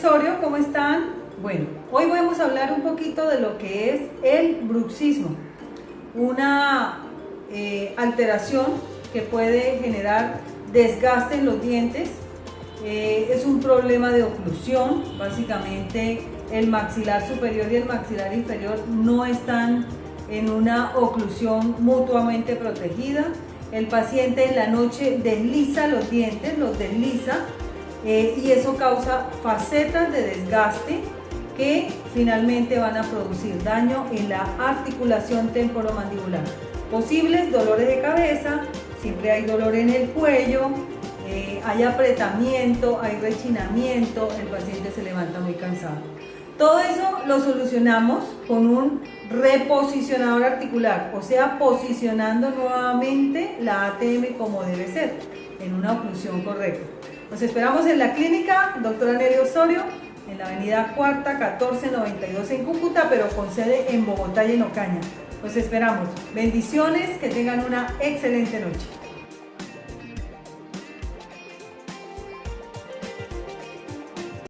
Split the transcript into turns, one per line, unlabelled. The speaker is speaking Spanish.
Osorio, ¿cómo están? Bueno, hoy vamos a hablar un poquito de lo que es el bruxismo, una alteración que puede generar desgaste en los dientes. Es un problema de oclusión. Básicamente el maxilar superior y el maxilar inferior no están en una oclusión mutuamente protegida. El paciente en la noche desliza los dientes, los desliza, y eso causa facetas de desgaste que finalmente van a producir daño en la articulación temporomandibular. Posibles dolores de cabeza, siempre hay dolor en el cuello, hay apretamiento, hay rechinamiento, el paciente se levanta muy cansado. Todo eso lo solucionamos con un reposicionador articular, o sea, posicionando nuevamente la ATM como debe ser, en una oclusión correcta. Nos esperamos en la clínica Dr. Nelly Osorio, en la avenida Cuarta 1492 en Cúcuta, pero con sede en Bogotá y en Ocaña. Los esperamos. Bendiciones, que tengan una excelente noche.